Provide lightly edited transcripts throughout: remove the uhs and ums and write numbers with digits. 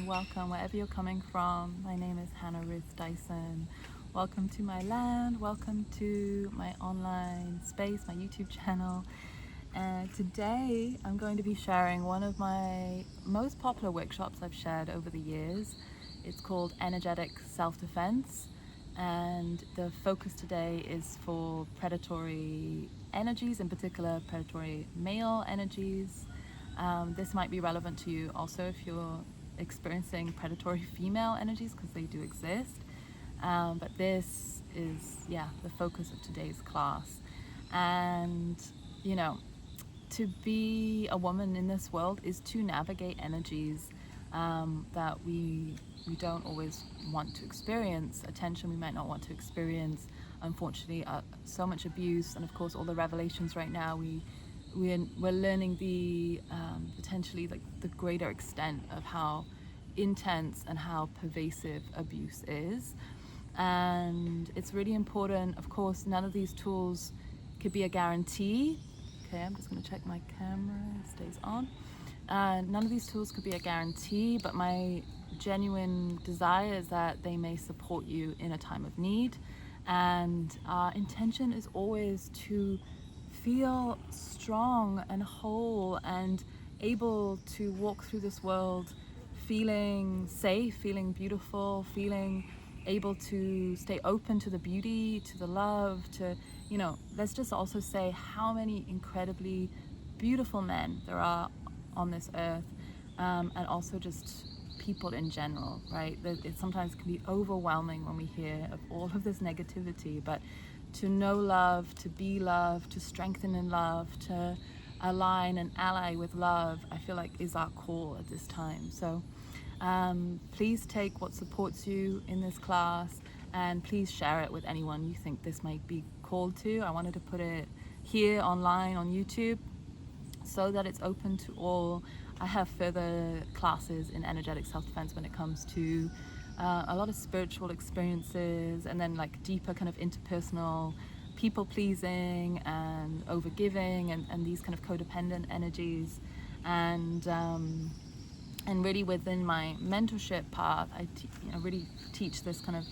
welcome wherever you're coming from. My name is Hannah Ruth Dyson. Welcome to my land, welcome to my online space, my YouTube channel. And today I'm going to be sharing one of my most popular workshops I've shared over the years. It's called Energetic Self-Defense, and the focus today is for predatory energies, in particular predatory male energies. This might be relevant to you also if you're experiencing predatory female energies, because they do exist. But this is, the focus of today's class. And, to be a woman in this world is to navigate energies that we don't always want to experience. Attention we might not want to experience. Unfortunately, so much abuse, and of course all the revelations right now, we're learning the potentially like the greater extent of how intense and how pervasive abuse is. And it's really important. Of course, none of these tools could be a guarantee. Okay, I'm just going to check my camera stays on. None of these tools could be a guarantee, but my genuine desire is that they may support you in a time of need. And our intention is always to feel strong and whole and able to walk through this world feeling safe, feeling beautiful, feeling able to stay open to the beauty, to the love, to, let's just also say how many incredibly beautiful men there are on this earth, and also just people in general, right? It sometimes can be overwhelming when we hear of all of this negativity, but to know love, to be love, to strengthen in love, to align and ally with love, I feel like is our call at this time. So please take what supports you in this class, and please share it with anyone you think this might be called to. I wanted to put it here online on YouTube so that it's open to all. I have further classes in energetic self-defense when it comes to a lot of spiritual experiences, and then like deeper kind of interpersonal people pleasing and overgiving, and these kind of codependent energies. And really within my mentorship path, I really teach this kind of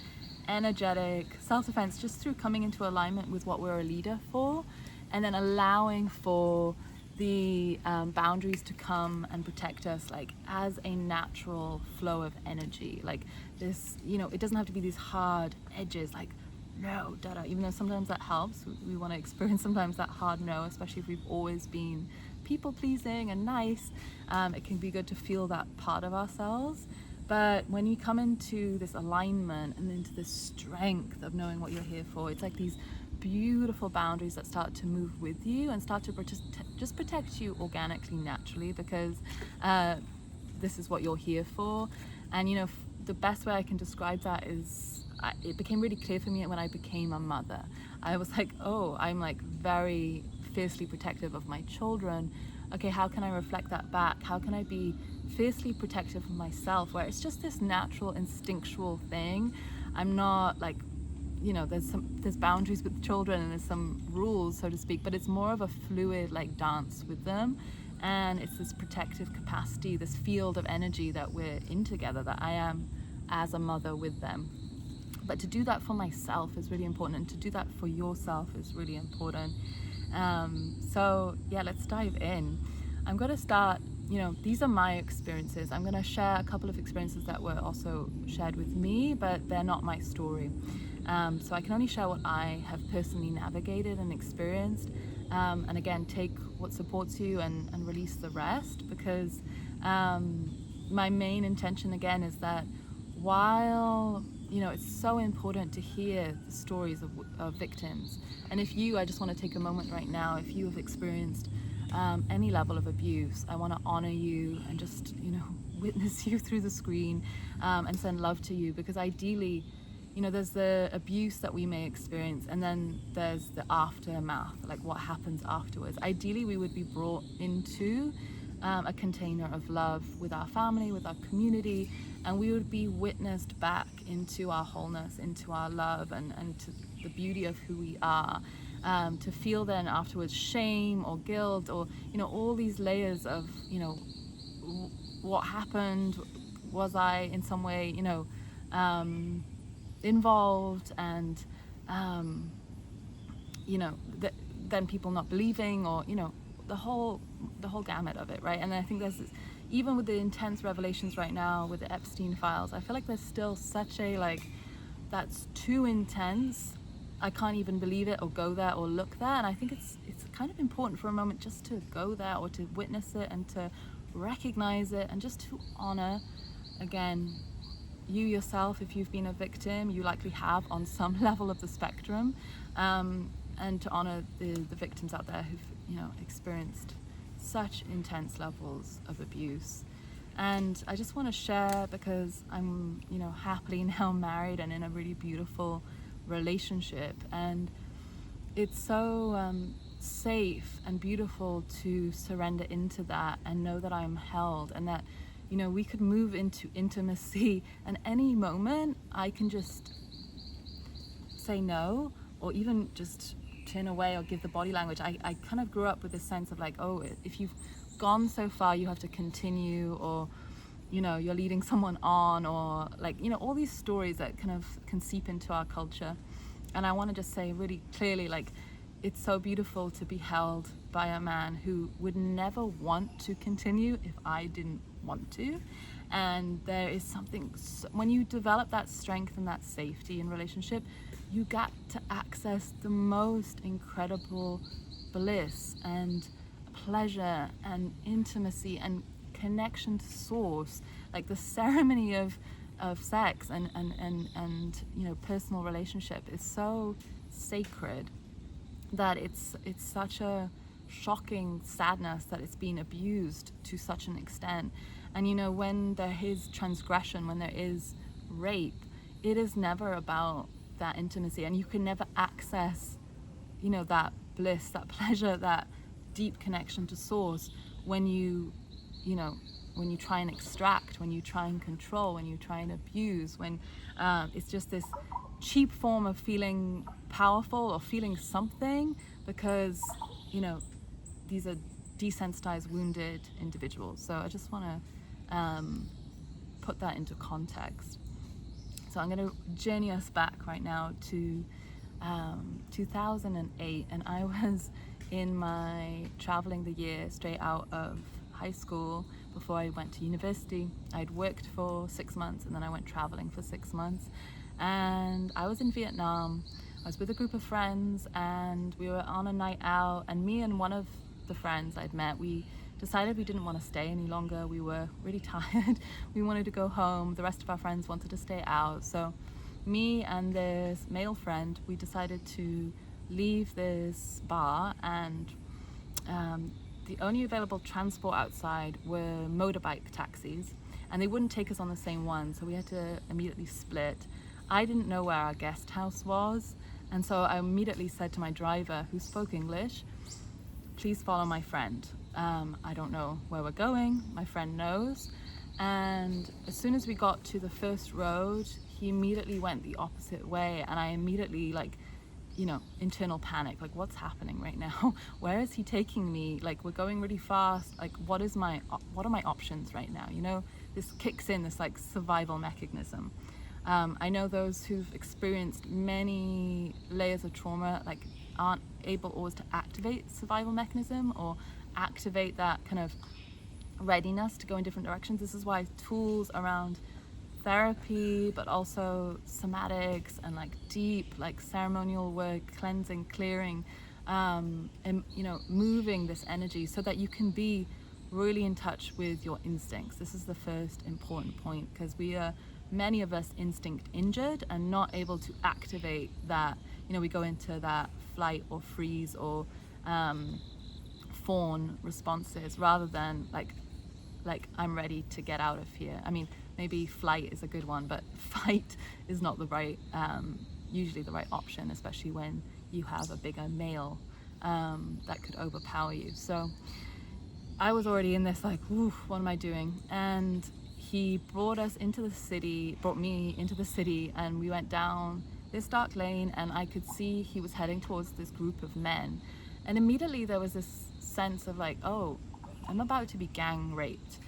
energetic self-defense just through coming into alignment with what we're a leader for, and then allowing for the boundaries to come and protect us, like as a natural flow of energy. Like this, it doesn't have to be these hard edges, like no, even though sometimes that helps. We want to experience sometimes that hard no, especially if we've always been people pleasing and nice. It can be good to feel that part of ourselves. But when you come into this alignment and into this strength of knowing what you're here for, it's like these beautiful boundaries that start to move with you and start to just protect you organically, naturally, because this is what you're here for. And the best way I can describe that is, it became really clear for me when I became a mother. I was like, oh, I'm like very fiercely protective of my children. Okay, how can I reflect that back? How can I be fiercely protective of myself, where it's just this natural instinctual thing? I'm not like, there's boundaries with children and there's some rules, so to speak, but it's more of a fluid like dance with them. And it's this protective capacity, this field of energy that we're in together, that I am as a mother with them. But to do that for myself is really important, and to do that for yourself is really important. So let's dive in. I'm going to start, these are my experiences. I'm going to share a couple of experiences that were also shared with me, but they're not my story. So I can only share what I have personally navigated and experienced. And again, take what supports you and release the rest, because my main intention again is that while it's so important to hear the stories of victims, and if I just want to take a moment right now, if you have experienced any level of abuse, I want to honor you and just witness you through the screen, and send love to you, because ideally, there's the abuse that we may experience, and then there's the aftermath, like what happens afterwards. Ideally, we would be brought into a container of love with our family, with our community, and we would be witnessed back into our wholeness, into our love, and to the beauty of who we are. To feel then afterwards shame or guilt, or all these layers of what happened, Was I in some way, involved, and then people not believing, or the whole gamut of it, right? And I think there's this, even with the intense revelations right now with the Epstein files, I feel like there's still such a that's too intense, I can't even believe it or go there or look there. And I think it's kind of important for a moment just to go there, or to witness it, and to recognize it, and just to honor, again, you yourself. If you've been a victim, you likely have on some level of the spectrum, and to honor the victims out there who've experienced such intense levels of abuse. And I just want to share, because I'm happily now married and in a really beautiful relationship, and it's so safe and beautiful to surrender into that and know that I'm held, and that we could move into intimacy, and any moment I can just say no, or even just turn away, or give the body language. I kind of grew up with this sense of oh, if you've gone so far, you have to continue, or you're leading someone on, or all these stories that kind of can seep into our culture. And I want to just say really clearly, it's so beautiful to be held by a man who would never want to continue if I didn't want to. And there is something, when you develop that strength and that safety in relationship, you get to access the most incredible bliss and pleasure and intimacy and connection to source. The ceremony of sex and personal relationship is so sacred that it's such a shocking sadness that it's been abused to such an extent. And when there is transgression, when there is rape, it is never about that intimacy, and you can never access that bliss, that pleasure, that deep connection to source when you try and extract, when you try and control, when you try and abuse, when it's just this cheap form of feeling powerful or feeling something, because these are desensitized, wounded individuals. So I just want to put that into context. So I'm going to journey us back right now to 2008, and I was in my traveling the year straight out of high school before I went to university. I'd worked for 6 months, and then I went traveling for 6 months, and I was in Vietnam. I was with a group of friends, and we were on a night out, and me and one of the friends I'd met, we decided we didn't want to stay any longer. We were really tired. We wanted to go home. The rest of our friends wanted to stay out. So me and this male friend, we decided to leave this bar, and the only available transport outside were motorbike taxis, and they wouldn't take us on the same one, so we had to immediately split. I didn't know where our guest house was, and so I immediately said to my driver, who spoke English, please follow my friend. I don't know where we're going, my friend knows. And as soon as we got to the first road, he immediately went the opposite way, and I immediately internal panic, what's happening right now? Where is he taking me? We're going really fast. What are my options right now? This kicks in, this survival mechanism. I know those who've experienced many layers of trauma aren't able always to activate survival mechanism, or activate that kind of readiness to go in different directions. This is why tools around therapy, but also somatics and deep ceremonial work, cleansing, clearing, and moving this energy so that you can be really in touch with your instincts. This is the first important point, because many of us instinct injured and not able to activate that. We go into that flight or freeze or fawn responses, rather than I'm ready to get out of here. I mean, maybe flight is a good one, but fight is not the right, usually the right option, especially when you have a bigger male that could overpower you. So I was already in this ooh, what am I doing? And he brought me into the city, and we went down this dark lane, and I could see he was heading towards this group of men. And immediately there was this sense of oh, I'm about to be gang raped.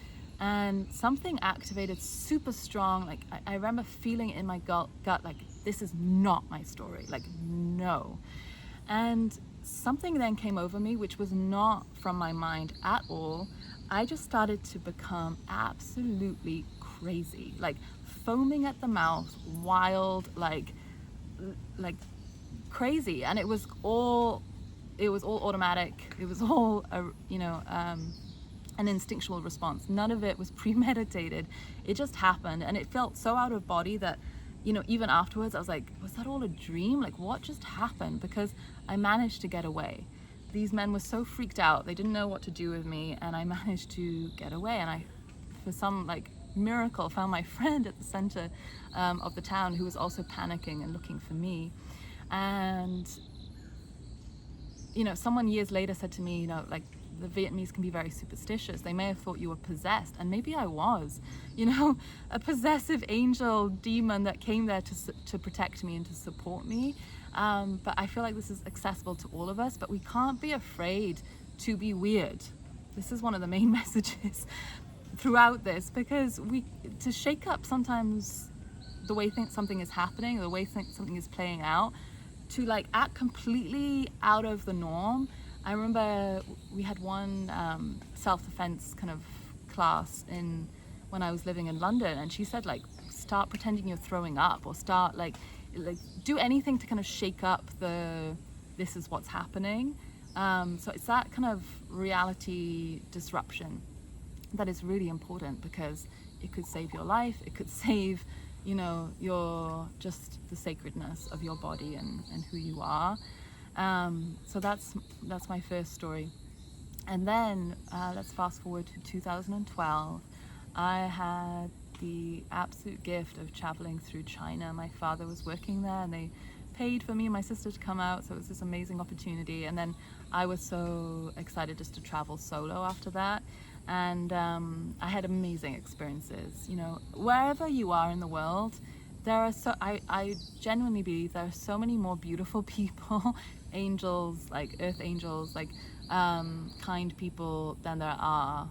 and something activated super strong. Like I remember feeling in my gut like, this is not my story, like no. And something then came over me, which was not from my mind at all. I just started to become absolutely crazy, like foaming at the mouth, wild, like crazy. And it was all automatic. It was all an instinctual response. None of it was premeditated. It just happened, and it felt so out of body that, even afterwards I was like, was that all a dream? Like, what just happened? Because I managed to get away. These men were so freaked out, they didn't know what to do with me, and I managed to get away. And I, for some like miracle, found my friend at the center of the town, who was also panicking and looking for me. And someone years later said to me, like, the Vietnamese can be very superstitious. They may have thought you were possessed, and maybe I was, a possessive angel demon that came there to protect me and to support me. But I feel like this is accessible to all of us, but we can't be afraid to be weird. This is one of the main messages throughout this, because to shake up sometimes the way something is happening, the way something is playing out, to like act completely out of the norm. I remember we had one self-defense kind of class when I was living in London, and she said, like, start pretending you're throwing up, or start like do anything to kind of shake up this is what's happening. So it's that kind of reality disruption that is really important, because it could save your life. It could save your just the sacredness of your body and who you are. So that's my first story. And then let's fast forward to 2012. I had the absolute gift of traveling through China. My father was working there, and they paid for me and my sister to come out, so it was this amazing opportunity. And then I was so excited just to travel solo after that. And I had amazing experiences. Wherever you are in the world, I genuinely believe there are so many more beautiful people, angels, like earth angels, like kind people, than there are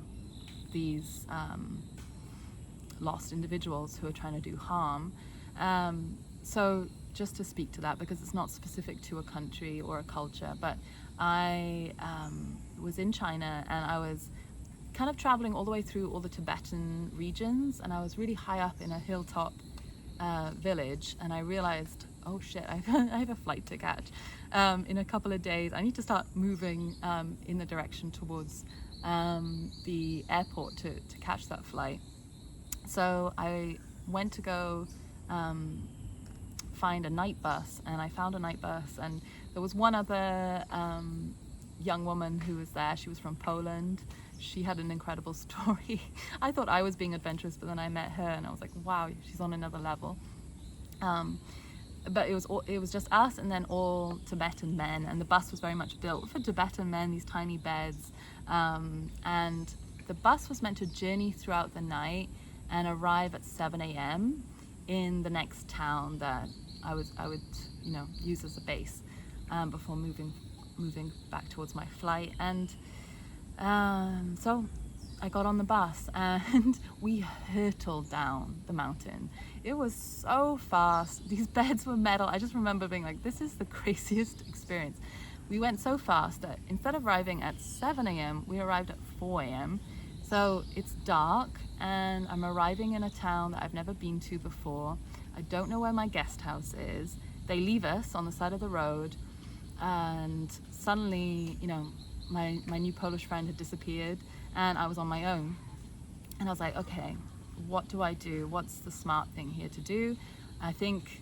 these lost individuals who are trying to do harm. So just to speak to that, because it's not specific to a country or a culture, but I was in China, and I was kind of traveling all the way through all the Tibetan regions, and I was really high up in a hilltop village, and I realized, oh shit, I have a flight to catch in a couple of days. I need to start moving in the direction towards the airport to catch that flight. So I went to go find a night bus, and I found a night bus, and there was one other young woman who was there. She was from Poland. She had an incredible story. I thought I was being adventurous, but then I met her, and I was like, wow, she's on another level. But it was just us, and then all Tibetan men, and the bus was very much built for Tibetan men, these tiny beds. And the bus was meant to journey throughout the night and arrive at 7 a.m. in the next town that I would use as a base before moving back towards my flight. And so I got on the bus, and we hurtled down the mountain. It was so fast. These beds were metal. I just remember being like, this is the craziest experience. We went so fast that instead of arriving at 7 a.m., we arrived at 4 a.m. So it's dark, and I'm arriving in a town that I've never been to before. I don't know where my guest house is. They leave us on the side of the road, and suddenly, my new Polish friend had disappeared, and I was on my own. And I was like, okay, what do I do? What's the smart thing here to do? I think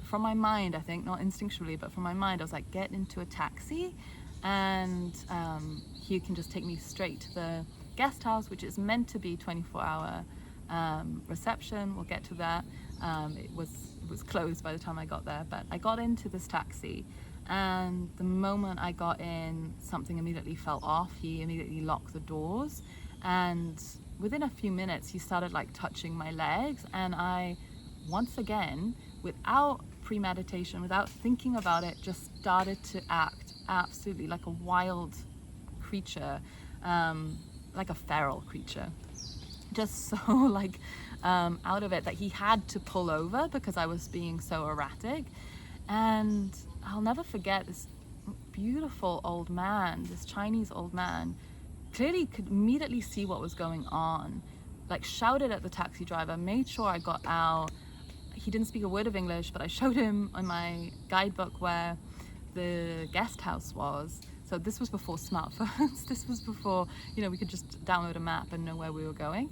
from my mind, not instinctually, but from my mind, I was like, get into a taxi, and he can just take me straight to the guest house, which is meant to be 24-hour reception. We'll get to that. It was closed by the time I got there, but I got into this taxi, and the moment I got in, something immediately fell off. He immediately locked the doors, and within a few minutes he started like touching my legs, and I, once again, without premeditation, without thinking about it, just started to act absolutely like a wild creature, like a feral creature. just so like out of it that he had to pull over because I was being so erratic. And I'll never forget this beautiful old man, this Chinese old man, clearly could immediately see what was going on, like shouted at the taxi driver, made sure I got out. He didn't speak a word of English, but I showed him on my guidebook where the guest house was. So this was before smartphones. This was before, we could just download a map and know where we were going.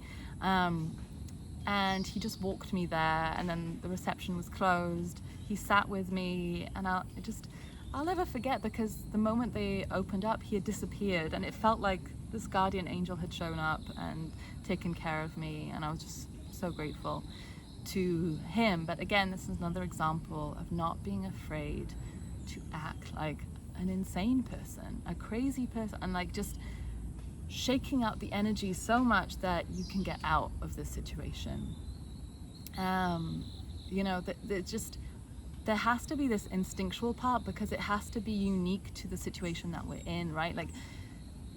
And he just walked me there, and then the reception was closed. He sat with me, and I'll never forget, because the moment they opened up, he had disappeared, and it felt like this guardian angel had shown up and taken care of me, and I was just so grateful to him. But again, this is another example of not being afraid to act like an insane person, a crazy person, and like just shaking out the energy so much that you can get out of this situation. There has to be this instinctual part, because it has to be unique to the situation that we're in, right? Like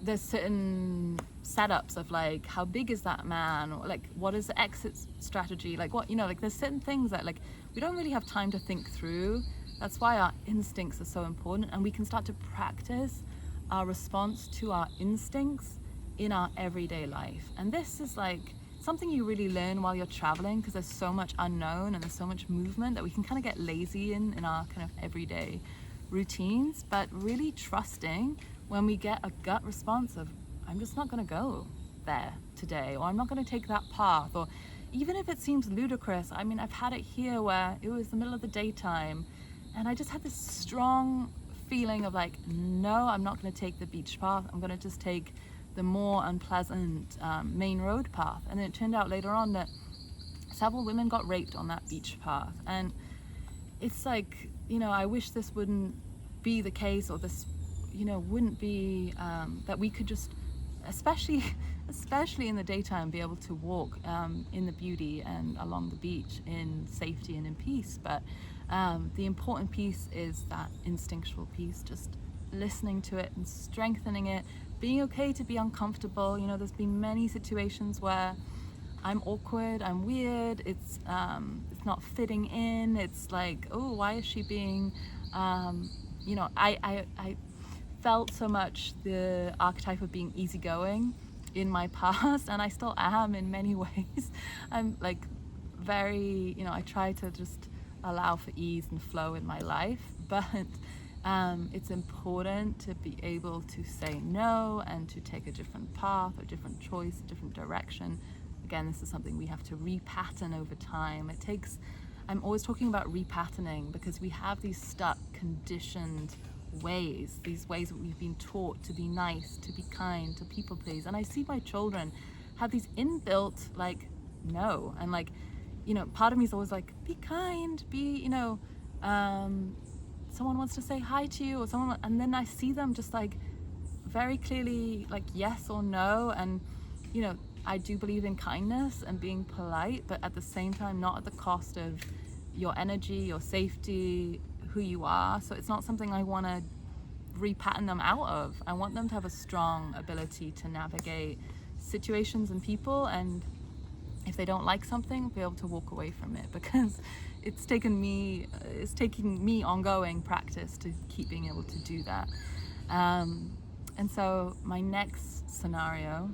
there's certain setups of like, how big is that man, or like what is the exit strategy, like what, like there's certain things that like we don't really have time to think through. That's why our instincts are so important, and we can start to practice our response to our instincts in our everyday life. And this is like something you really learn while you're traveling, because there's so much unknown and there's so much movement that we can kind of get lazy in our kind of everyday routines. But really trusting when we get a gut response of, I'm just not going to go there today, or I'm not going to take that path, or even if it seems ludicrous. I mean, I've had it here where it was the middle of the daytime and I just had this strong feeling of like, no, I'm not going to take the beach path. I'm going to just take the more unpleasant main road path. And then it turned out later on that several women got raped on that beach path. And it's like, I wish this wouldn't be the case, or this, wouldn't be that we could just, especially in the daytime, be able to walk in the beauty and along the beach in safety and in peace. But the important piece is that instinctual piece, just listening to it and strengthening it, being okay to be uncomfortable. There's been many situations where I'm awkward, I'm weird, it's not fitting in. It's like, oh, why is she being, I felt so much the archetype of being easygoing in my past, and I still am in many ways. I'm like very, I try to just allow for ease and flow in my life, but it's important to be able to say no and to take a different path, a different choice, a different direction. Again, this is something we have to repattern over time. I'm always talking about repatterning, because we have these stuck, conditioned ways, these ways that we've been taught to be nice, to be kind, to people please. And I see my children have these inbuilt like no, and like, part of me is always like, be kind, be, someone wants to say hi to you, or someone, and then I see them just like very clearly like yes or no. And I do believe in kindness and being polite, but at the same time not at the cost of your energy, your safety, who you are. So it's not something I want to repattern them out of. I want them to have a strong ability to navigate situations and people, and if they don't like something, be able to walk away from it, because it's taking me ongoing practice to keep being able to do that. And so my next scenario,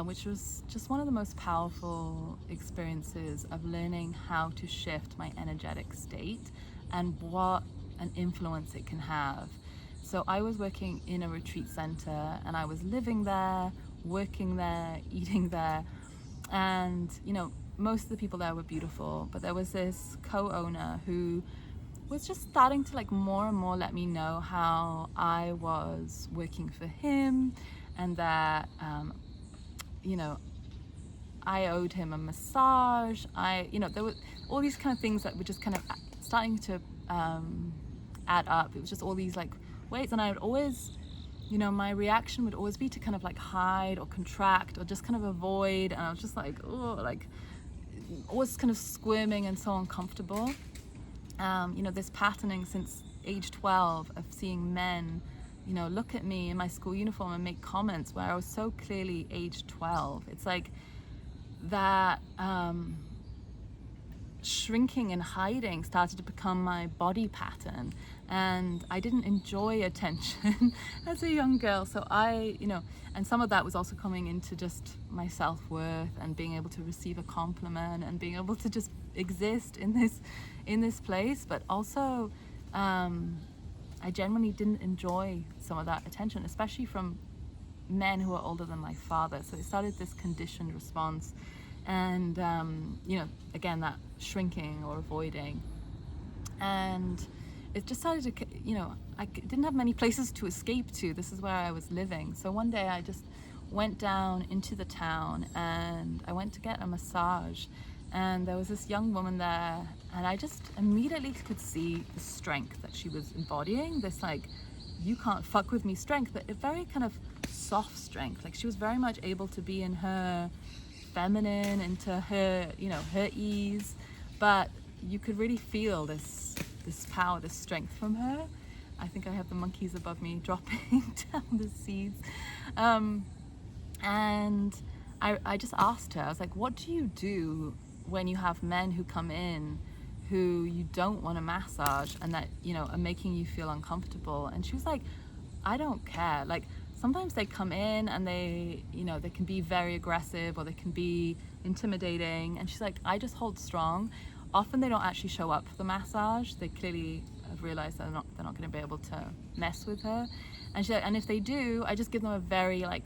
which was just one of the most powerful experiences of learning how to shift my energetic state and what an influence it can have. So I was working in a retreat center, and I was living there, working there, eating there, and most of the people there were beautiful, but there was this co-owner who was just starting to like more and more let me know how I was working for him, and that I owed him a massage. There were all these kind of things that were just kind of starting to add up. It was just all these like ways, and I would always, my reaction would always be to kind of like hide or contract or just kind of avoid, and I was just like, oh, like always kind of squirming and so uncomfortable. This patterning since age 12 of seeing men, look at me in my school uniform and make comments where I was so clearly age 12. It's like, that shrinking and hiding started to become my body pattern, and I didn't enjoy attention as a young girl. So and some of that was also coming into just my self-worth and being able to receive a compliment and being able to just exist in this place. But also I genuinely didn't enjoy some of that attention, especially from men who are older than my father. So it started this conditioned response, and again, that shrinking or avoiding, and it just started to, I didn't have many places to escape to. This is where I was living. So one day I just went down into the town and I went to get a massage, and there was this young woman there, and I just immediately could see the strength that she was embodying, this like, you can't fuck with me strength, but a very kind of soft strength. Like, she was very much able to be in her feminine, into her, her ease, but you could really feel this power, this strength from her. I think I have the monkeys above me dropping down the seeds. And I just asked her, I was like, what do you do when you have men who come in who you don't want to massage and that, are making you feel uncomfortable? And she was like, I don't care. Like, sometimes they come in and they can be very aggressive or they can be intimidating. And she's like, I just hold strong. Often they don't actually show up for the massage. They clearly have realized they're not going to be able to mess with her. And she's like, and if they do, I just give them a very like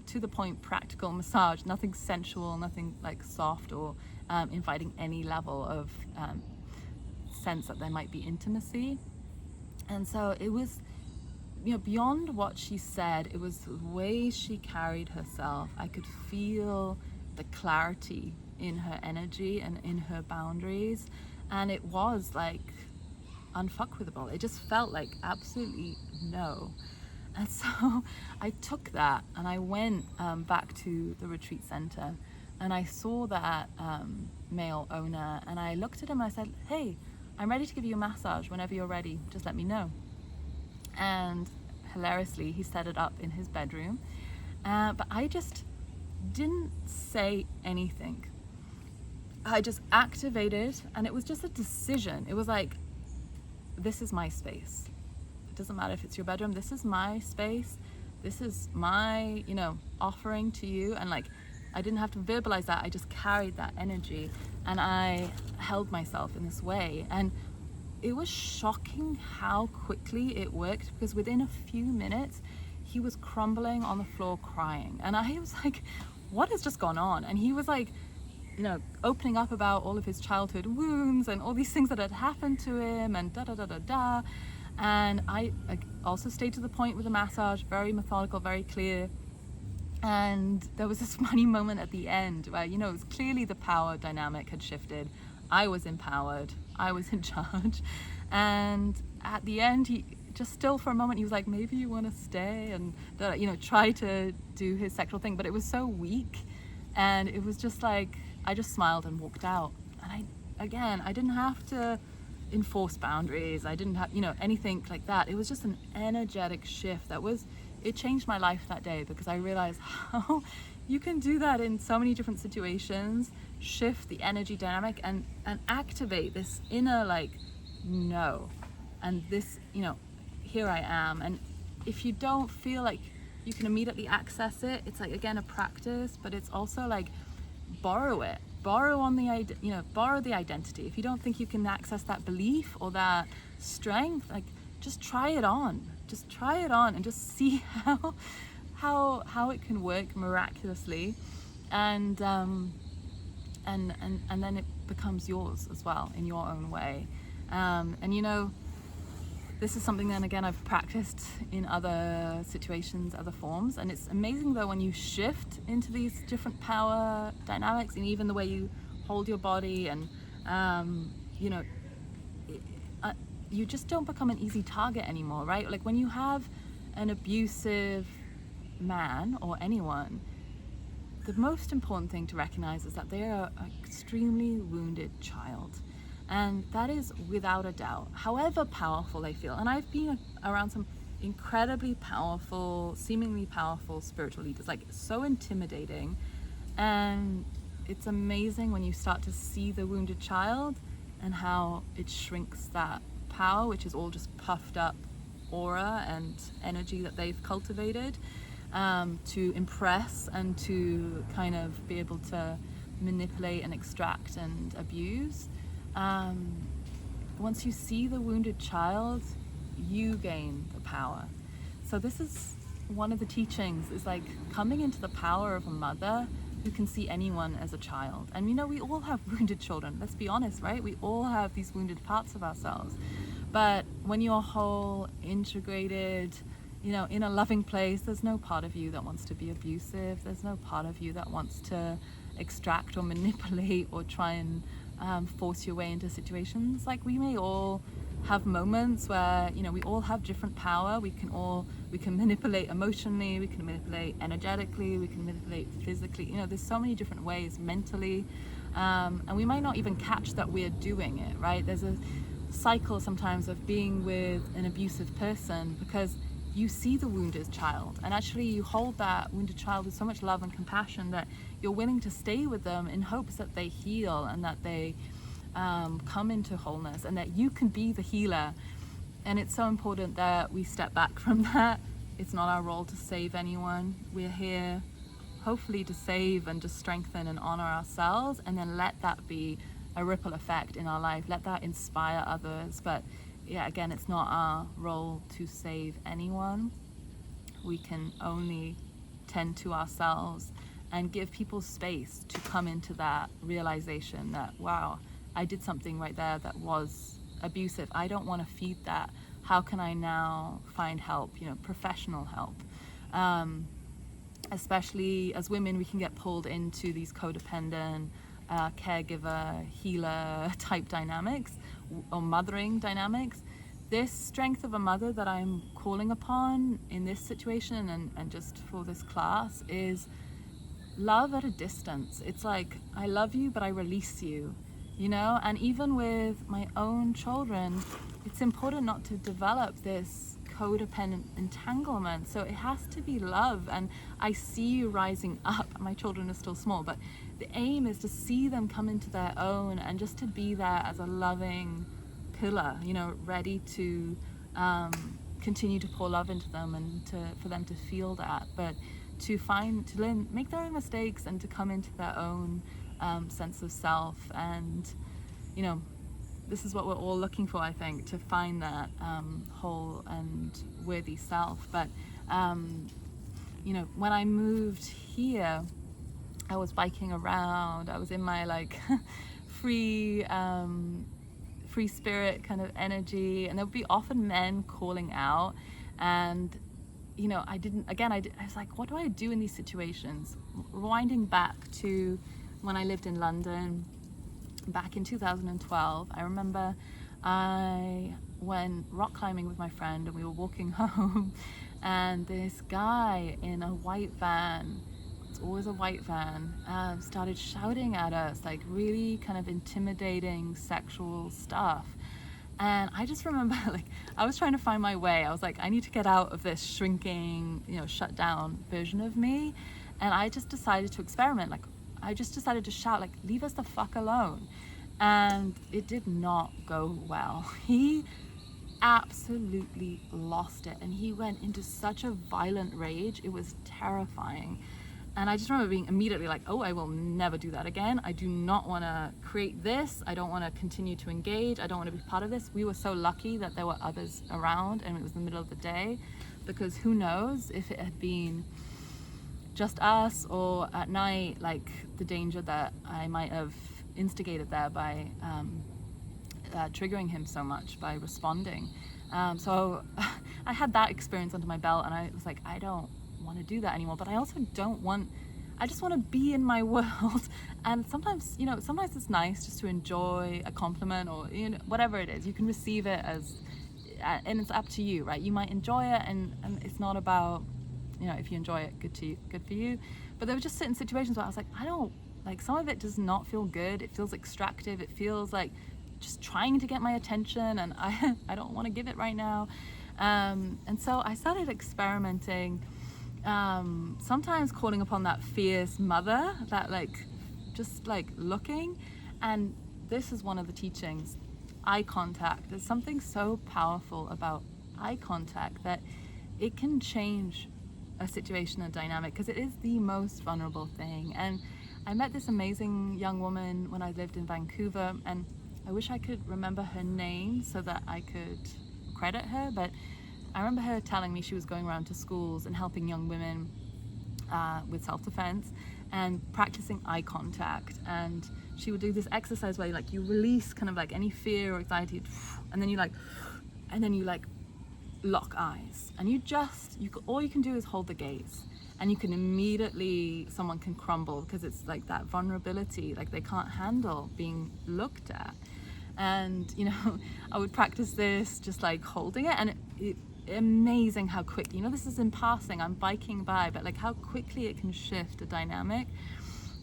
to the point practical massage, nothing sensual, nothing like soft or inviting any level of sense that there might be intimacy. And so it was, beyond what she said, it was the way she carried herself. I could feel the clarity in her energy and in her boundaries, and it was like unfuckwithable. It just felt like absolutely no. And so I took that and I went back to the retreat center, and I saw that male owner, and I looked at him and I said, hey, I'm ready to give you a massage whenever you're ready, just let me know. And hilariously, he set it up in his bedroom, but I just didn't say anything. I just activated, and it was just a decision. It was like, this is my space. It doesn't matter if it's your bedroom. This is my space. This is my, offering to you. And like, I didn't have to verbalize that. I just carried that energy, and I held myself in this way. And it was shocking how quickly it worked, because within a few minutes, he was crumbling on the floor crying. And I was like, what has just gone on? And he was like, opening up about all of his childhood wounds and all these things that had happened to him and da. And I also stayed to the point with the massage, very methodical, very clear. And there was this funny moment at the end where, it was clearly the power dynamic had shifted. I was empowered. I was in charge. And at the end, he just still for a moment, he was like, maybe you want to stay and, try to do his sexual thing. But it was so weak. And it was just like, I just smiled and walked out. And I didn't have to enforce boundaries. I didn't have, anything like that. It was just an energetic shift it changed my life that day, because I realized how you can do that in so many different situations, shift the energy dynamic and activate this inner like, no. And this, here I am. And if you don't feel like you can immediately access it, it's like, again, a practice, but it's also like, borrow the identity. If you don't think you can access that belief or that strength, like, just try it on and just see how it can work miraculously, and then it becomes yours as well in your own way. And this is something then again I've practiced in other situations, other forms, and it's amazing though when you shift into these different power dynamics, and even the way you hold your body, and you just don't become an easy target anymore, right? Like when you have an abusive man or anyone, the most important thing to recognize is that they are an extremely wounded child. And that is without a doubt, however powerful they feel. And I've been around some incredibly powerful, seemingly powerful spiritual leaders, like so intimidating. And it's amazing when you start to see the wounded child and how it shrinks that power, which is all just puffed up aura and energy that they've cultivated, to impress and to kind of be able to manipulate and extract and abuse. Once you see the wounded child, you gain the power. So this is one of the teachings, is like coming into the power of a mother who can see anyone as a child. And you know, we all have wounded children, let's be honest, right? We all have these wounded parts of ourselves. But when you're whole, integrated, you know, in a loving place, there's no part of you that wants to be abusive. There's no part of you that wants to extract or manipulate or try and force your way into situations. Like, we may all have moments where, you know, we all have different power. We can manipulate emotionally, we can manipulate energetically, we can manipulate physically. You know, there's so many different ways, mentally, and we might not even catch that we're doing it, right? There's a cycle sometimes of being with an abusive person because you see the wounded child, and actually you hold that wounded child with so much love and compassion that you're willing to stay with them in hopes that they heal and that they come into wholeness and that you can be the healer. And it's so important that we step back from that. It's not our role to save anyone. We're here hopefully to save and to strengthen and honor ourselves, and then let that be a ripple effect in our life. Let that inspire others. But yeah, again, it's not our role to save anyone. We can only tend to ourselves and give people space to come into that realization that, wow, I did something right there that was abusive. I don't want to feed that. How can I now find help, you know, professional help? Especially as women, we can get pulled into these codependent caregiver, healer type dynamics or mothering dynamics. This strength of a mother that I'm calling upon in this situation and just for this class is love at a distance. It's like, I love you, but I release you, you know? And even with my own children, it's important not to develop this codependent entanglement. So it has to be love. And I see you rising up. My children are still small, but the aim is to see them come into their own and just to be there as a loving pillar, you know, ready to continue to pour love into them and for them to feel that, but to learn, make their own mistakes and to come into their own sense of self. And, you know, this is what we're all looking for, I think, to find that whole and worthy self. But, you know, when I moved here, I was biking around, I was in my like free spirit kind of energy, and there would be often men calling out, and you know, I was like, what do I do in these situations? Rewinding back to when I lived in London back in 2012, I remember I went rock climbing with my friend and we were walking home, and this guy in a white van, it's always a white van, started shouting at us like really kind of intimidating sexual stuff. And I just remember, like, I was trying to find my way. I was like, I need to get out of this shrinking, you know, shut down version of me. And I just decided to experiment. Like, I just decided to shout, like, leave us the fuck alone. And it did not go well. He absolutely lost it. And he went into such a violent rage. It was terrifying. And I just remember being immediately like, oh, I will never do that again. I do not want to create this. I don't want to continue to engage. I don't want to be part of this. We were so lucky that there were others around and it was the middle of the day, because who knows if it had been just us or at night, like the danger that I might have instigated there by triggering him so much by responding. So I had that experience under my belt, and I was like, I don't want to do that anymore, but I also I just want to be in my world. And sometimes, you know, sometimes it's nice just to enjoy a compliment, or, you know, whatever it is, you can receive it as, and it's up to you, right? You might enjoy it, and it's not about, you know, if you enjoy it, good for you. But there were just certain situations where I was like, I don't, like, some of it does not feel good. It feels extractive. It feels like just trying to get my attention, and I don't want to give it right now. And so I started experimenting, sometimes calling upon that fierce mother, that like just like looking. And this is one of the teachings, eye contact. There's something so powerful about eye contact that it can change a situation, a dynamic, because it is the most vulnerable thing. And I met this amazing young woman when I lived in Vancouver, and I wish I could remember her name so that I could credit her, but I remember her telling me she was going around to schools and helping young women with self-defense and practicing eye contact. And she would do this exercise where like you release kind of like any fear or anxiety, and then you like lock eyes, and all you can do is hold the gaze, and you can immediately, someone can crumble because it's like that vulnerability, like they can't handle being looked at. And I would practice this just like holding it, and it amazing how quick, this is in passing, I'm biking by, but like how quickly it can shift a dynamic.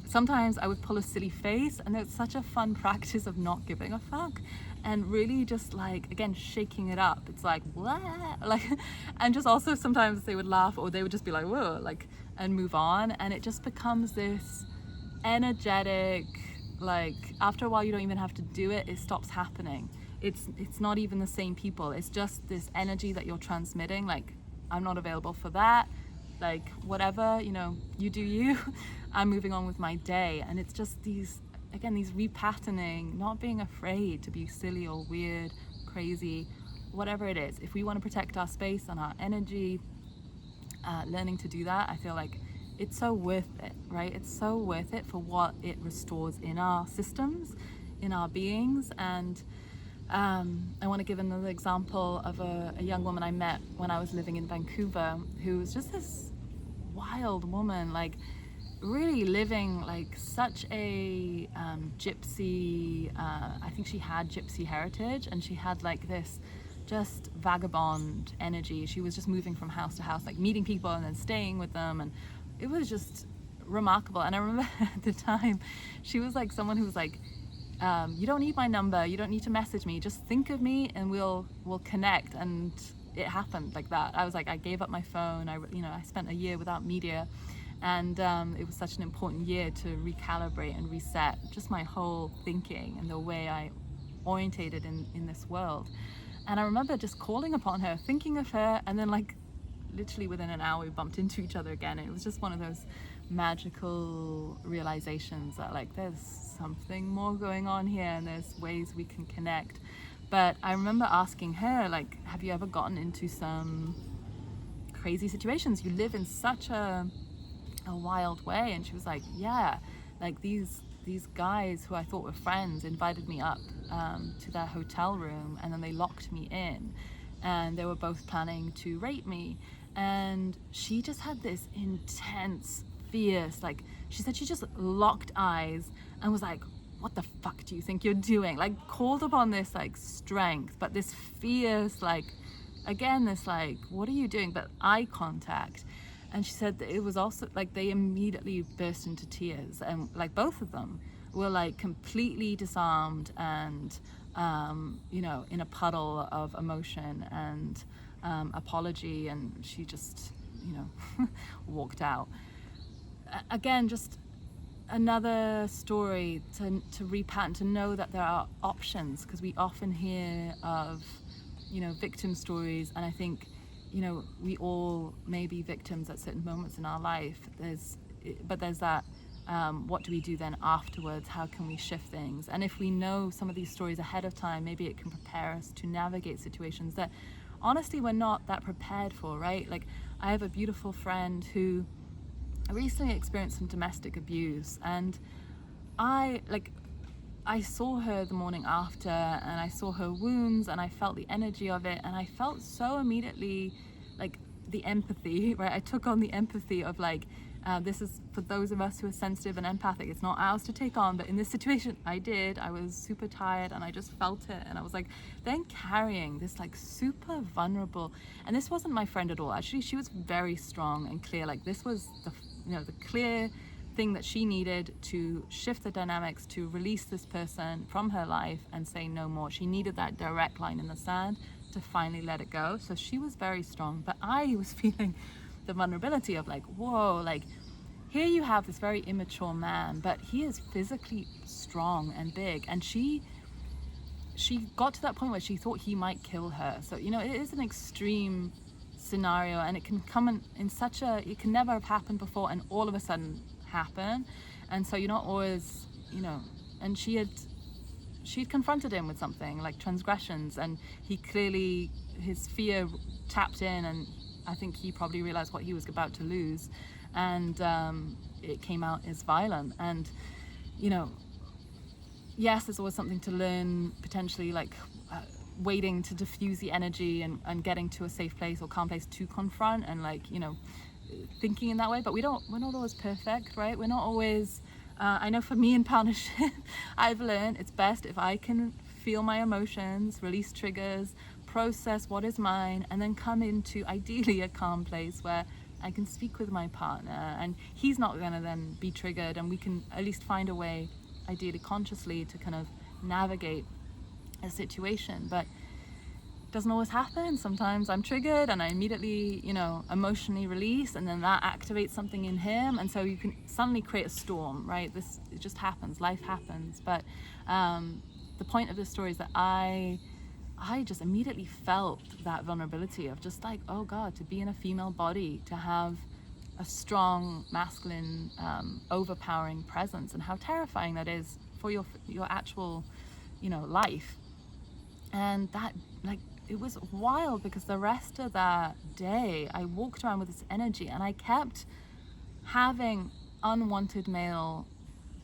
Sometimes I would pull a silly face, and it's such a fun practice of not giving a fuck and really just like, again, shaking it up. It's like, what? Like, and just also sometimes they would laugh, or they would just be like, whoa, like, and move on. And it just becomes this energetic, like after a while you don't even have to do it, it stops happening. It's not even the same people, it's just this energy that you're transmitting, like, I'm not available for that, like whatever, you do you. I'm moving on with my day. And it's just these repatterning, not being afraid to be silly or weird, crazy, whatever it is. If we want to protect our space and our energy, learning to do that, I feel like it's so worth it, right? It's so worth it for what it restores in our systems, in our beings. And I want to give another example of a young woman I met when I was living in Vancouver, who was just this wild woman, like really living like such a gypsy, I think she had gypsy heritage, and she had like this just vagabond energy. She was just moving from house to house, like meeting people and then staying with them, and it was just remarkable. And I remember at the time she was like someone who was like, you don't need my number, you don't need to message me, just think of me and we'll connect. And it happened like that. I was like, I gave up my phone. I spent a year without media, and it was such an important year to recalibrate and reset just my whole thinking and the way I orientated in this world. And I remember just calling upon her, thinking of her, and then like literally within an hour we bumped into each other again. It was just one of those magical realizations that like there's something more going on here and there's ways we can connect. But I remember asking her, like, have you ever gotten into some crazy situations? You live in such a wild way. And she was like, yeah, like these guys who I thought were friends invited me up to their hotel room, and then they locked me in, and they were both planning to rape me. And she just had this intense, fierce, like she said she just locked eyes and was like, what the fuck do you think you're doing? Like called upon this like strength, but this fierce, like, again, this like, what are you doing? But eye contact. And she said that it was also like they immediately burst into tears, and like both of them were like completely disarmed and in a puddle of emotion and apology. And she just walked out. Again, just another story to repattern, to know that there are options, because we often hear of victim stories, and I think we all may be victims at certain moments in our life. But there's that what do we do then afterwards? How can we shift things? And if we know some of these stories ahead of time, maybe it can prepare us to navigate situations that honestly we're not that prepared for, right? Like I have a beautiful friend who recently experienced some domestic abuse, and I saw her the morning after, and I saw her wounds, and I felt the energy of it, and I felt so immediately like the empathy, right? I took on the empathy of like, this is for those of us who are sensitive and empathic, it's not ours to take on, but in this situation I was super tired, and I just felt it, and I was like then carrying this like super vulnerable, and this wasn't my friend at all, actually. She was very strong and clear, like this was the clear thing that she needed to shift the dynamics, to release this person from her life and say no more. She needed that direct line in the sand to finally let it go. So she was very strong, but I was feeling the vulnerability of like, whoa, like here you have this very immature man, but he is physically strong and big, and she got to that point where she thought he might kill her. So, you know, it is an extreme scenario, and it can come in such a, it can never have happened before and all of a sudden happen. And so you're not always, you know, and she'd confronted him with something like transgressions, and he clearly, his fear tapped in, and I think he probably realized what he was about to lose, and it came out as violent. And, you know, yes, there's always something to learn, potentially, like waiting to diffuse the energy and getting to a safe place or calm place to confront, and, like, you know, thinking in that way. But we're not always perfect, right? We're not always, I know for me in partnership, I've learned it's best if I can feel my emotions, release triggers, process what is mine, and then come into ideally a calm place where I can speak with my partner and he's not going to then be triggered, and we can at least find a way, ideally consciously, to kind of navigate a situation. But it doesn't always happen. Sometimes I'm triggered and I immediately, you know, emotionally release, and then that activates something in him, and so you can suddenly create a storm, right? It just happens, life happens. But the point of this story is that I just immediately felt that vulnerability of just like, oh God, to be in a female body, to have a strong masculine overpowering presence, and how terrifying that is for your actual, you know, life. And that, like, it was wild, because the rest of that day I walked around with this energy, and I kept having unwanted male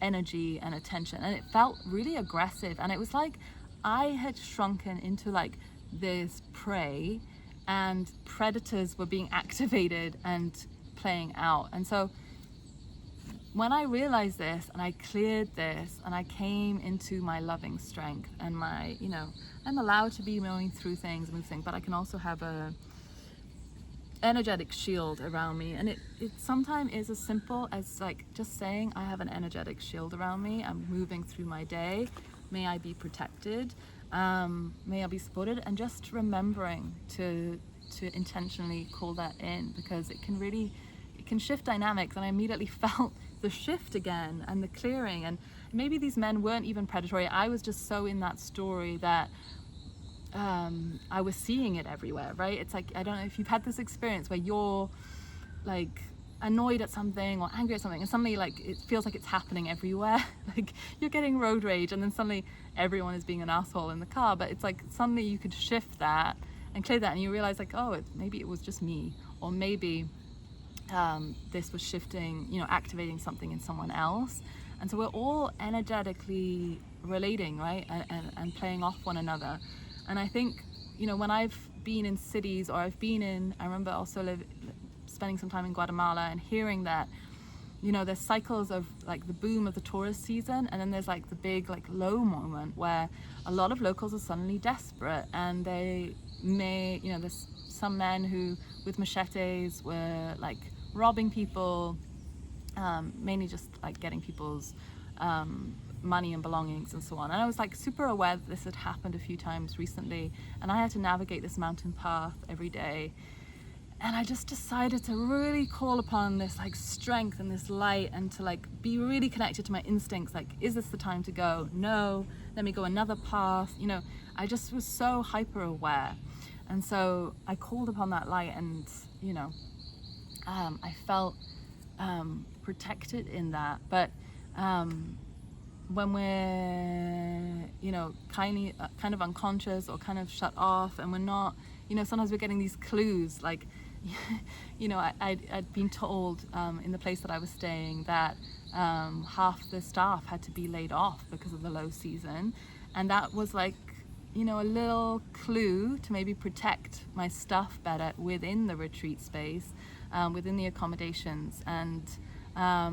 energy and attention, and it felt really aggressive, and it was like I had shrunken into like this prey, and predators were being activated and playing out. And so when I realized this and I cleared this and I came into my loving strength and my, you know, I'm allowed to be going through things, but I can also have a energetic shield around me. And it sometimes is as simple as like just saying, I have an energetic shield around me, I'm moving through my day, may I be protected, may I be supported, and just remembering to intentionally call that in, because it can shift dynamics. And I immediately felt the shift again and the clearing. And maybe these men weren't even predatory, I was just so in that story that I was seeing it everywhere, right? It's like, I don't know if you've had this experience where you're like annoyed at something or angry at something, and suddenly like it feels like it's happening everywhere. Like you're getting road rage, and then suddenly everyone is being an asshole in the car. But it's like suddenly you could shift that and clear that, and you realize like, oh, maybe it was just me, or maybe this was shifting, you know, activating something in someone else. And so we're all energetically relating, right, and playing off one another. And I think, you know, when I've been in cities, or I remember also spending some time in Guatemala and hearing that, you know, there's cycles of like the boom of the tourist season, and then there's like the big like low moment where a lot of locals are suddenly desperate, and they may, you know, there's some men who with machetes were like robbing people, mainly just like getting people's money and belongings and so on. And I was like super aware that this had happened a few times recently, and I had to navigate this mountain path every day. And I just decided to really call upon this like strength and this light, and to like be really connected to my instincts. Like, is this the time to go? No, let me go another path. You know, I just was so hyper aware. And so I called upon that light, and, you know, I felt protected in that. But when we're, you know, kind of unconscious or kind of shut off, and we're not, you know, sometimes we're getting these clues, like, you know, I'd been told in the place that I was staying that half the staff had to be laid off because of the low season, and that was like, you know, a little clue to maybe protect my stuff better within the retreat space, within the accommodations. And a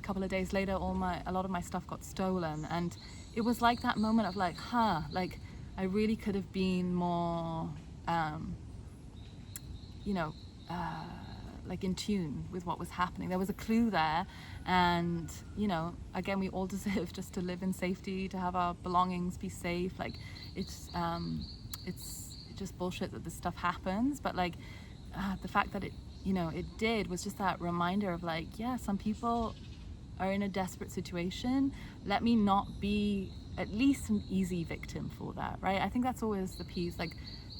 couple of days later, a lot of my stuff got stolen, and it was like that moment of like, like I really could have been more, you know, like in tune with what was happening. There was a clue there, and, you know, again, we all deserve just to live in safety, to have our belongings be safe. Like, it's just bullshit that this stuff happens, but like the fact that it did was just that reminder of like, yeah, some people are in a desperate situation. Let me not be at least an easy victim for that, right? I think that's always the piece, like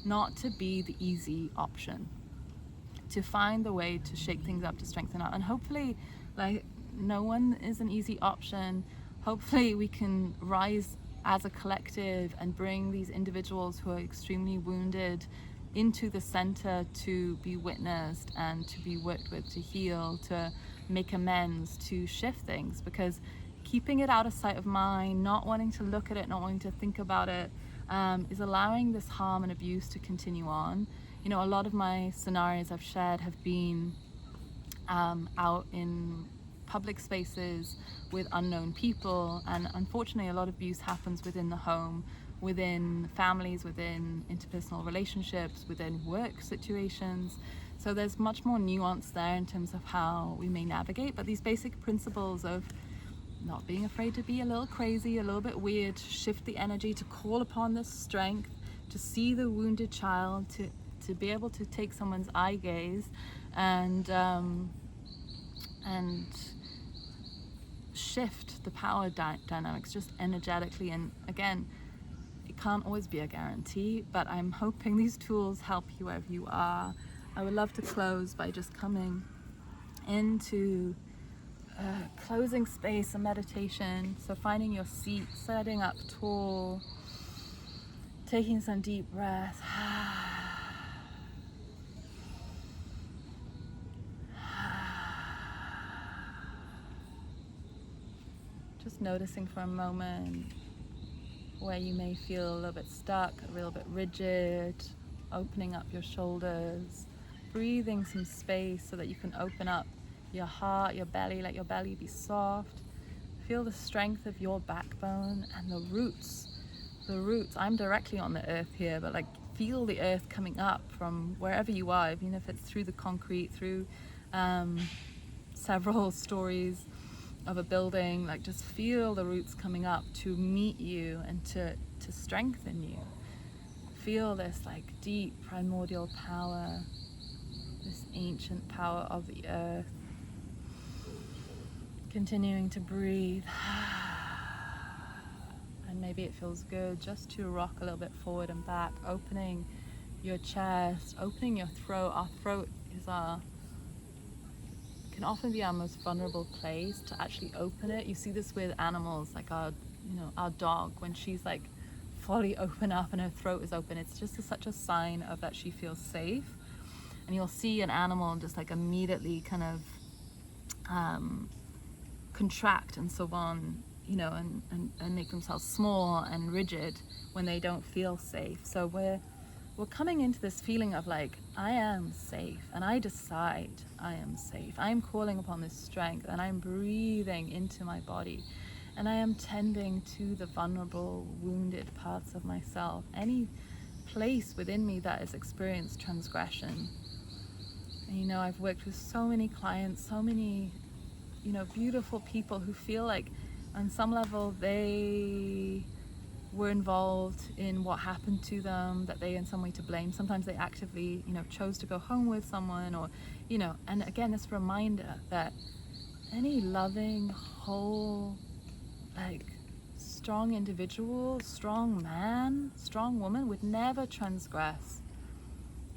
not to be the easy option, to find the way to shake things up, to strengthen up. And hopefully, like, no one is an easy option. Hopefully we can rise as a collective and bring these individuals who are extremely wounded into the center to be witnessed and to be worked with, to heal, to make amends, to shift things. Because keeping it out of sight of mind, not wanting to look at it, not wanting to think about it, is allowing this harm and abuse to continue on. A lot of my scenarios I've shared have been out in public spaces with unknown people, and unfortunately a lot of abuse happens within the home, within families, within interpersonal relationships, within work situations. So there's much more nuance there in terms of how we may navigate, but these basic principles of not being afraid to be a little crazy, a little bit weird, to shift the energy, to call upon this strength, to see the wounded child, to be able to take someone's eye gaze and shift the power dynamics just energetically. And again, it can't always be a guarantee, but I'm hoping these tools help you wherever you are. I would love to close by just coming into closing space, a meditation. So finding your seat, setting up tall, taking some deep breaths. Just noticing for a moment where you may feel a little bit stuck, a little bit rigid, opening up your shoulders, breathing some space so that you can open up your heart, your belly, let your belly be soft. Feel the strength of your backbone and the roots. I'm directly on the earth here, but like feel the earth coming up from wherever you are, even if it's through the concrete, through several stories of a building. Like just feel the roots coming up to meet you and to strengthen you. Feel this like deep primordial power, this ancient power of the earth. Continuing to breathe. And maybe it feels good just to rock a little bit forward and back, opening your chest, opening your throat. Our throat is can often be our most vulnerable place to actually open it. You see this with animals, like our dog, when she's like fully open up and her throat is open, it's just such a sign of that she feels safe. And you'll see an animal just like immediately kind of contract and so on, and make themselves small and rigid when they don't feel safe. So we're coming into this feeling of like, I am safe, and I decide I am safe. I'm calling upon this strength, and I'm breathing into my body, and I am tending to the vulnerable, wounded parts of myself, any place within me that has experienced transgression. And I've worked with so many clients, so many beautiful people who feel like on some level they were involved in what happened to them, that they in some way to blame. Sometimes they actively chose to go home with someone, or and again, this reminder that any loving, whole, like strong individual, strong man, strong woman would never transgress,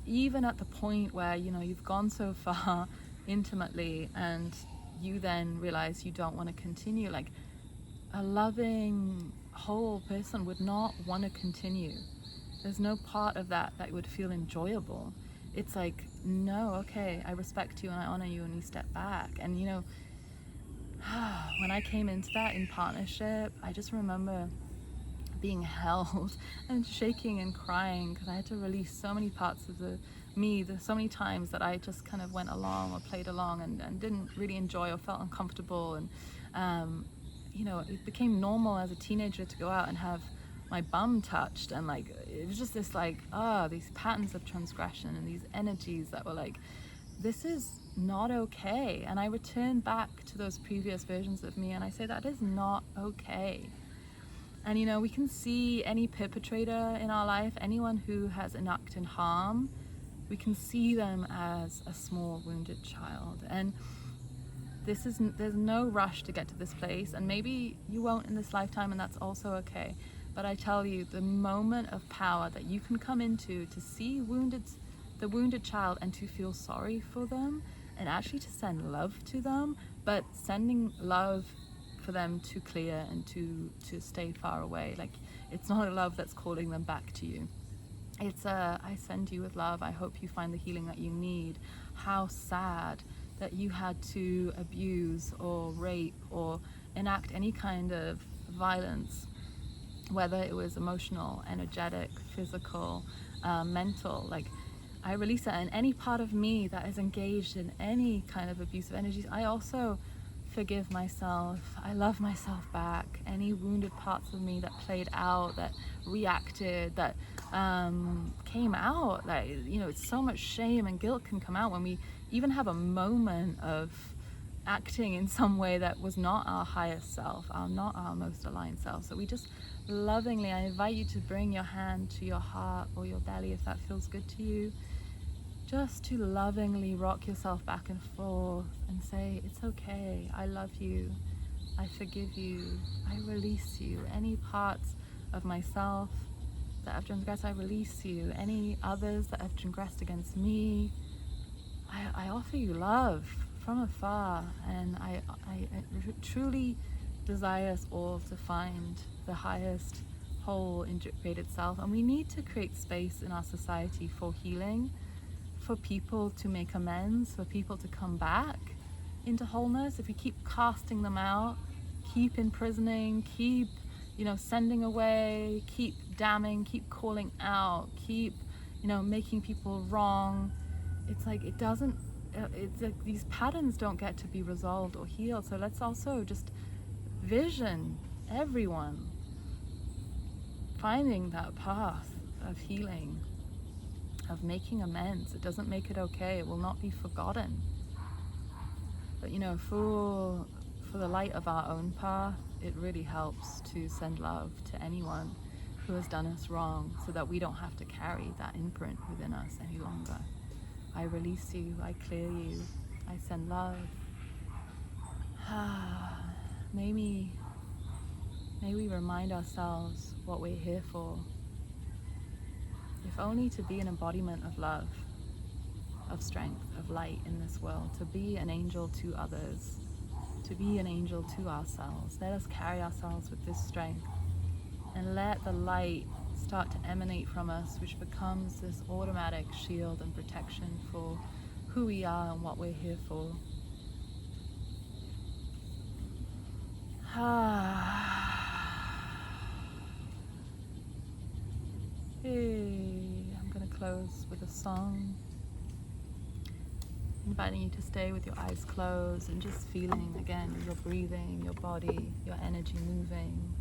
even at the point where you've gone so far intimately and you then realize you don't want to continue. Like a loving whole person would not want to continue. There's no part of that would feel enjoyable. It's like, no, okay, I respect you and I honor you, and you step back. And when I came into that in partnership, I just remember being held and shaking and crying because I had to release so many parts of so many times that I just kind of went along or played along and didn't really enjoy or felt uncomfortable. And it became normal as a teenager to go out and have my bum touched, and like it was just this like these patterns of transgression and these energies that were like, this is not okay. And I returned back to those previous versions of me and I say that is not okay. And we can see any perpetrator in our life, anyone who has enacted harm, we can see them as a small wounded child. And there's no rush to get to this place, and maybe you won't in this lifetime, and that's also okay. But I tell you, the moment of power that you can come into to see the wounded child and to feel sorry for them, and actually to send love to them, but sending love for them to clear and to stay far away. Like, it's not a love that's calling them back to you. It's I send you with love. I hope you find the healing that you need. How sad that you had to abuse or rape or enact any kind of violence, whether it was emotional, energetic, physical, mental. Like, I release that. And any part of me that is engaged in any kind of abusive energies, I also forgive myself. I love myself back. Any wounded parts of me that played out, that reacted, that came out, like, you know, it's so much shame and guilt can come out when we even have a moment of acting in some way that was not our highest self, not our most aligned self. So we just lovingly, I invite you to bring your hand to your heart or your belly if that feels good to you, just to lovingly rock yourself back and forth and say, it's okay, I love you, I forgive you, I release you. Any parts of myself that have transgressed, I release you. Any others that have transgressed against me, I offer you love from afar. And I truly desire us all to find the highest whole integrated self. And we need to create space in our society for healing, for people to make amends, for people to come back into wholeness. If we keep casting them out, keep imprisoning, keep, you know, sending away, keep damning, keep calling out, keep, you know, making people wrong, it's like it doesn't, it's like these patterns don't get to be resolved or healed. So let's also just vision everyone finding that path of healing, of making amends. It doesn't make it okay. It will not be forgotten. But, you know, for the light of our own path, it really helps to send love to anyone who has done us wrong, so that we don't have to carry that imprint within us any longer. I release you, I clear you, I send love. May we remind ourselves what we're here for, if only to be an embodiment of love, of strength, of light in this world, to be an angel to others, to be an angel to ourselves. Let us carry ourselves with this strength and let the light start to emanate from us, which becomes this automatic shield and protection for who we are and what we're here for. Hey, I'm going to close with a song, inviting you to stay with your eyes closed and just feeling again your breathing, your body, your energy moving.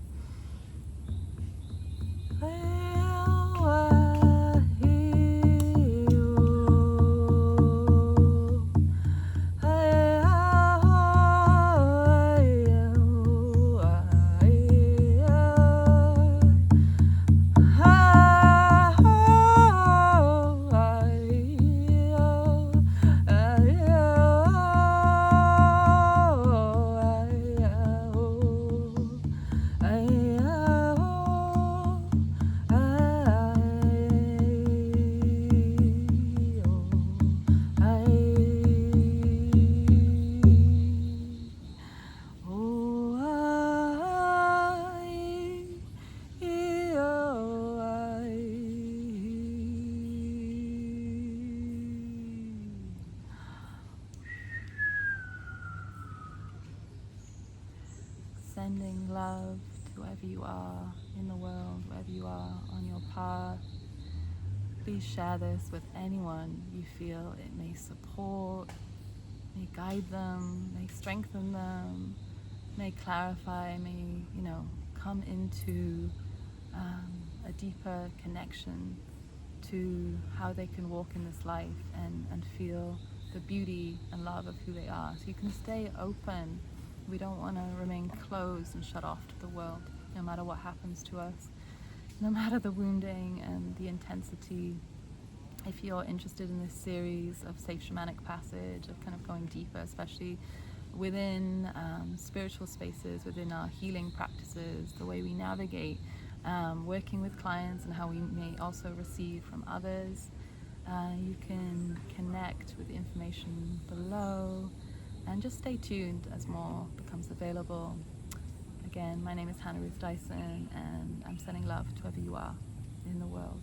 Sending love to wherever you are in the world, wherever you are on your path. Please share this with anyone you feel it may support, may guide them, may strengthen them, may clarify, may, you know, come into a deeper connection to how they can walk in this life and feel the beauty and love of who they are. So you can stay open. We don't want to remain closed and shut off to the world, no matter what happens to us, no matter the wounding and the intensity If you're interested in this series of safe shamanic passage, of kind of going deeper, especially within spiritual spaces, within our healing practices, the way we navigate working with clients and how we may also receive from others, you can connect with the information below and just stay tuned as more becomes available. Again, my name is Hannah Ruth Dyson, and I'm sending love to whoever you are in the world.